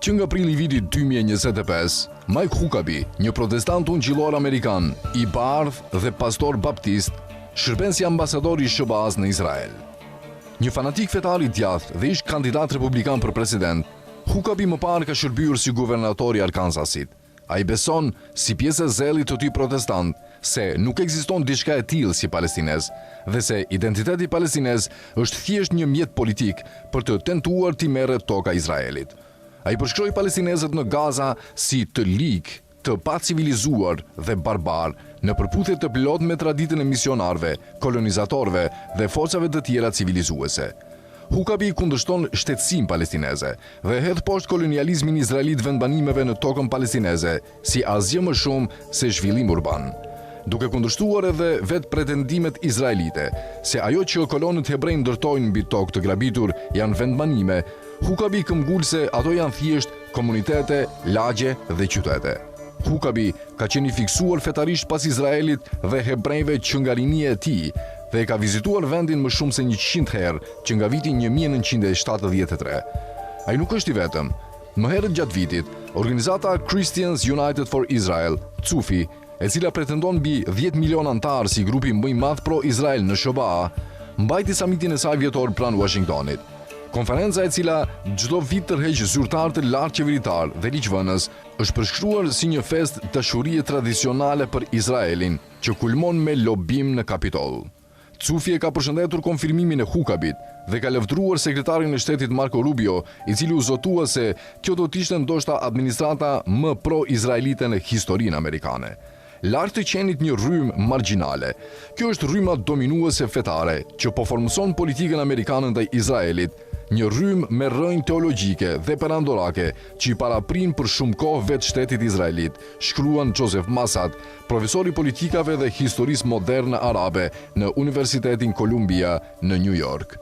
Që nga prili vitit 2025, Mike Huckabee, një protestant ungjillor amerikan, i bardhë dhe pastor baptist, shërben si ambasador i SBA-s në Izrael. Një fanatik fetar i djathtë dhe ish kandidat republikan për president, Huckabee më parë ka shërbyer si guvernator i Arkansasit. Ai beson, si pjesë e zellit të tij protestant, se nuk ekziston diçka e tillë si palestinez dhe se identiteti palestinez është thjesht një mjet politik për të tentuar t'i merret toka Izraelit. Ai përshkroi palestinezët në Gaza si të ligë, të pacivilizuar dhe barbar, në përputhje të plot me traditën e misionarëve, kolonizatorëve dhe forcave të tjera civilizuese. Huckabee kundërshton shtetësinë palestineze dhe hedh poshtë kolonializmin izraelit vendbanimeve në tokën palestineze, si asgjë më shumë se zhvillim urban. Duke kundërshtuar edhe vetë pretendimet izraelite, se ajo që kolonët hebrej ndërtojnë mbi tokë të grabitur janë vendbanime, Huckabee këmbgul se ato janë thjesht komunitete, lagje dhe qytete. Huckabee ka qenë i fiksuar fetarisht pas Izraelit dhe hebrejve që nga rinia e tij dhe ka vizituar vendin më shumë se 100 herë që nga viti 1973. Ai nuk është i vetëm. Më herët gjatë vitit, organizata Christians United for Israel, CUFI, e cila pretendon mbi 10 milion antar si grupi më i madh pro-Izrael në SBA, mbajti samitin e saj vjetor pranë Washingtonit. Konferenca e cila çdo vit tërheq zyrtar të lartë qeveritar dhe ligjvënës është përshkruar si një fest dashurie tradicionale për Izraelin që kulmon me lobim në Kapitol. CUFI e ka përshëndetur konfirmimin e Huckabit dhe ka lëvdruar sekretarin e shtetit Marco Rubio, i cili u zotua se kjo do të ishte ndoshta administrata më pro-izraelite në historinë amerikane. Larg të qenit një rrymë margjinale, kjo është rryma dominuese fetare që po formëson politikën amerikane ndaj Izraelit, një rrymë me rrënjë teologjike dhe perandorake që i paraprin për shumë kohë vetë shtetit izraelit, shkruan Joseph Massad, profesor i politikave dhe historisë moderne arabe në Universitetin Columbia në New York.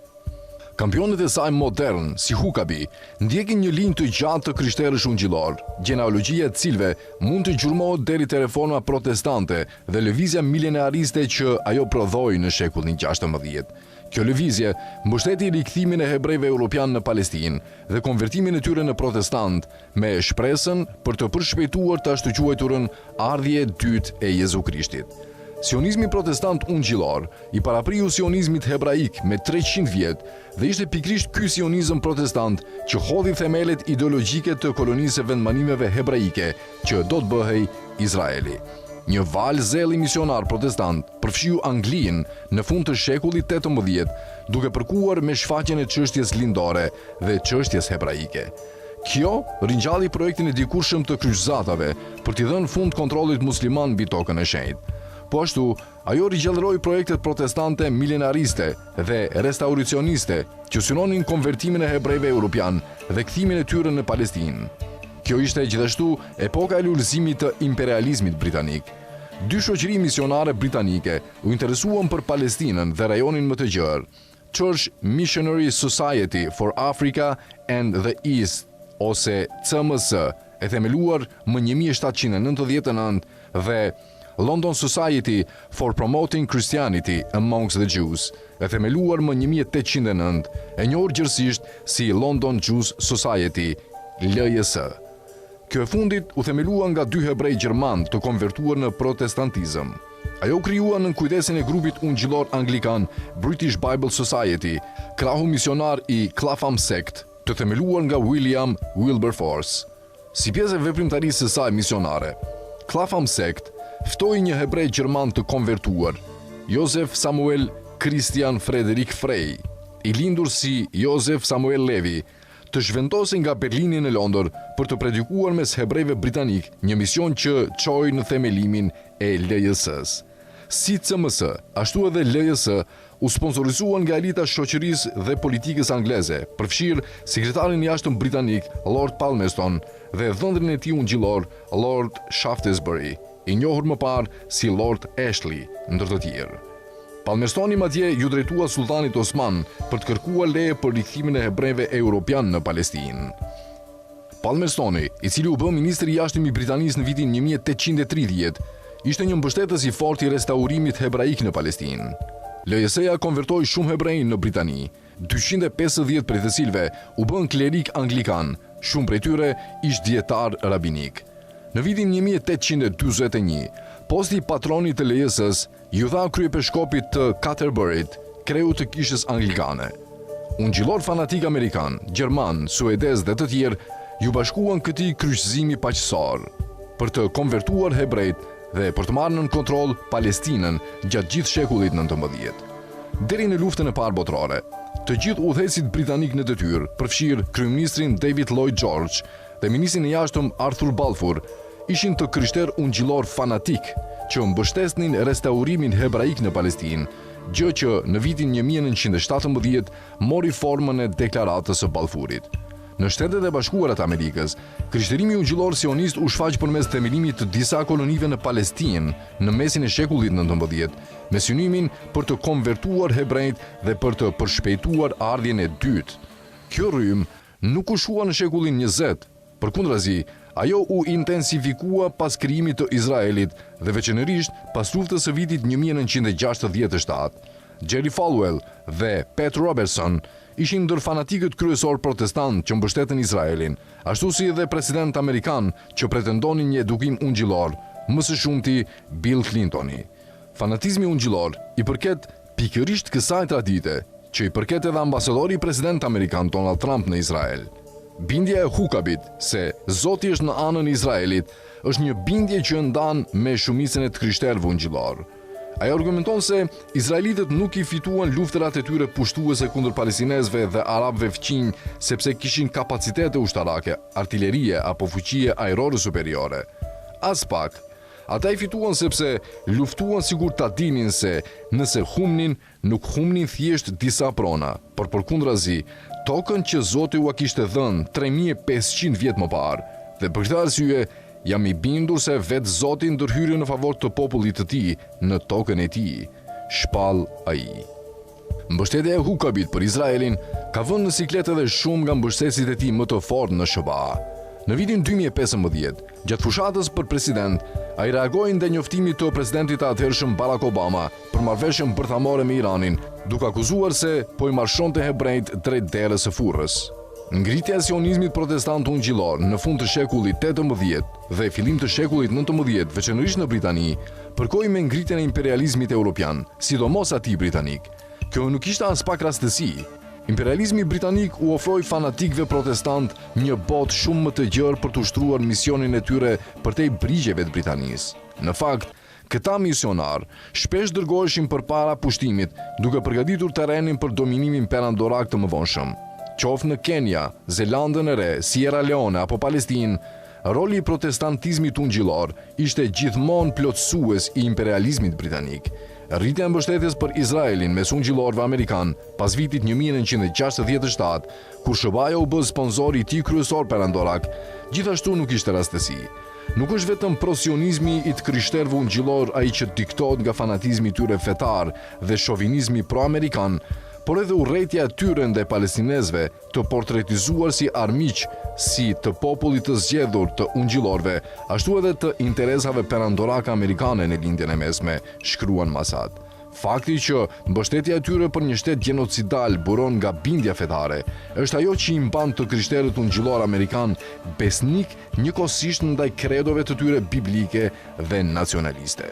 Kampionët e saj modern, si Huckabee, ndjekin një linjë të gjatë të krishterësh ungjillor, gjenealogjia e cilëve mund të gjurmohet deri te reforma protestante dhe lëvizja milenariste që ajo prodhoi në shekullin 16. Kjo lëvizje mbështeti rikthimin e hebrejve europian në Palestinë dhe konvertimin e tyre në protestant, me shpresën për të përshpejtuar të ashtu quajturën ardhje e dytë e Jezu Krishtit. Sionizmi protestant ungjillor i parapriu sionizmit hebraik me 300 vjet dhe ishte pikrisht ky sionizëm protestant që hodhi themelet ideologjike të kolonisë së vendbanimeve hebraike që do të bëhej Izraeli. Një val zelli misionar protestant përfshiu Anglinë në fund të shekullit 18, duke përkuar me shfaqjen e çështjes lindore dhe çështjes hebraike. Kjo ringjalli projektin e dikurshëm të kryqëzatave për t'i dhënë fund kontrollit musliman mbi tokën e shenjtë. Po ashtu, ajo rigjallëroi projektet protestante milenariste dhe restauracioniste që synonin konvertimin e hebrejve europian dhe kthimin e tyre në Palestinë. Kjo ishte gjithashtu epoka e lulëzimit të imperializmit britanik. Dy shoqëri misionare britanike u interesuan për Palestinën dhe rajonin më të gjerë. Church Missionary Society for Africa and the East, ose CMS, e themeluar më 1799 dhe London Society for Promoting Christianity Amongst the Jews, e themeluar më 1809, e njohur gjërësisht si London Jews Society, LJS. Kjo e fundit u themelua nga dy hebrej gjerman të konvertuar në protestantizëm. Ajo krijua në kujdesin e grupit ungjillor anglikan British Bible Society, krahu misionar i Clapham Sect, të themeluar nga William Wilberforce. Si pjesë e veprimtarisë së saj misionare, Clapham Sect ftoi një hebrej gjerman të konvertuar, Joseph Samuel Christian Frederick Frey, i lindur si Joseph Samuel Levi, të zhvendosin nga Berlini në Londër për të predikuar mes hebrejve britanik një mision që çoi në themelimin e LJS-s. Si CMS, ashtu edhe LJS u sponsorizuan nga elita shoqërisë dhe politikës angleze, përfshirë sekretarin i jashtëm britanik Lord Palmerston dhe dhëndrin e tij ungjillor Lord Shaftesbury, i njohur më parë si Lord Ashley, ndër të tjerë. Palmerstoni madje ju drejtua sultanit Osman për të kërkuar leje për rikthimin e hebrejve europian në Palestinë. Palmerstoni, i cili u bë ministri i jashtëm i Britanisë në vitin 1830, ishte një mbështetës i fortë i restaurimit hebraik në Palestinë. LJS-ja konvertoi shumë hebrej në Britani. 250 prej të cilëve u bën klerik anglikan, shumë prej tyre ish dietar rabinik. Në vitin 1841, posti i patronit të lejesës ju dha kryepeshkopit të Canterburyt, kreu të kishës anglikane. Ungjillor fanatik amerikan, gjerman, suedez dhe të tjerë ju bashkuan këtij kryqëzimi paqësor për të konvertuar hebrejt dhe për të marrë nën kontroll Palestinën gjatë gjithë shekullit 19. Deri në luftën e parë botërore, të gjithë udhëheqësit britanik në detyrë, përfshirë kryeministrin David Lloyd George dhe ministrin e jashtëm Arthur Balfour, ishin të krishterë ungjillor fanatik që mbështesnin restaurimin hebraik në Palestinë, gjë që në vitin 1917 mori formën e deklaratës së Balfourit. Në Shtetet e Bashkuara të Amerikës, krishtërimi ungjillor sionist u shfaq përmes themelimit të disa kolonive në Palestinë në mesin e shekullit 19, me synimin për të konvertuar hebrejt dhe për të përshpejtuar ardhjen e dytë. Kjo rrymë nuk u shua në shekullin 20, përkundrazi, ajo u intensifikua pas krijimit të Izraelit dhe veçanërisht pas luftës së vitit 1967. Jerry Falwell dhe Pat Robertson ishin ndër fanatikët kryesor protestant që mbështetën Izraelin, ashtu si edhe president amerikan që pretendonin një edukim ungjillor, më së shumti Bill Clintoni. Fanatizmi ungjillor i përket pikërisht kësaj tradite, që i përket edhe ambasadori president amerikan Donald Trump në Izrael. Bindja e Hukabit se Zoti është në anën e Izraelit është një bindje që ndan me shumicën e të krishterëve ungjillor. Ai argumenton se izraelitët nuk i fituan luftërat e tyre pushtuese kundër palestinezëve dhe arabëve fqinj sepse kishin kapacitete ushtarake, artillerie apo fuqie ajrore superiore. As pak. Ata i fituan sepse luftuan sikur ta dinin se nëse humnin, nuk humnin thjesht disa prona, por përkundrazi, tokën që Zoti ua kishte dhënë 3500 vjet më parë, dhe për këtë arsye jam i bindur se vetë Zoti ndërhyri në favor të popullit të tij në tokën e tij, shpall ai. Mbështetja e Hukabit për Izraelin ka vënë në siklet edhe shumë nga mbështetësit e tij më të fortë në SBA. Në vitin 2015, gjatë fushatës për president, ai reagoi ndaj njoftimit të presidentit të atëhershëm Barack Obama për marrëveshjen bërthamore me Iranin, duke akuzuar se po i marshonte hebrejt drejt derës së furrës. Ngritja e sionizmit protestant ungjillor në fund të shekullit 18 dhe fillim të shekullit 19, veçanërisht në Britani, përkoi me ngritjen e imperializmit evropian, sidomos atij britanik. Kjo nuk ishte as pak rastësi. Imperializmi britanik u ofroi fanatikëve protestant një botë shumë më të gjerë për të ushtruar misionin e tyre përtej brigjeve të Britanisë. Në fakt, këta misionar shpesh dërgoheshin përpara pushtimit, duke përgatitur terrenin për dominimin perandorak të mëvonshëm. Qoftë në Kenya, Zelandën e Re, Sierra Leone apo Palestinë, roli i protestantizmit ungjillor ishte gjithmonë plotësues i imperializmit britanik. Rritja e mbështetjes për Izraelin mes ungjillorëve amerikan pas vitit 1967, kur SBA-ja u bë sponzori i tij kryesor perandorak, gjithashtu nuk ishte rastësi. Nuk është vetëm prosionizmi i të krishterëve ungjillor ai që diktohet nga fanatizmi i tyre fetar dhe shovinizmi pro-amerikan, por edhe urrëtia e tyre ndaj palestinezëve të portretizuar si armiq, si të popullit të zgjedhur të ungjillorëve, ashtu edhe të interesave perandorake amerikane në lindjen e mesme, shkruan Masad. Fakti që mbështetja e tyre për një shtet gjenocidal buron nga bindja fetare, është ajo që i mban të krishterët ungjillor amerikan besnik njëkohësisht ndaj kredove të tyre biblike dhe nacionaliste.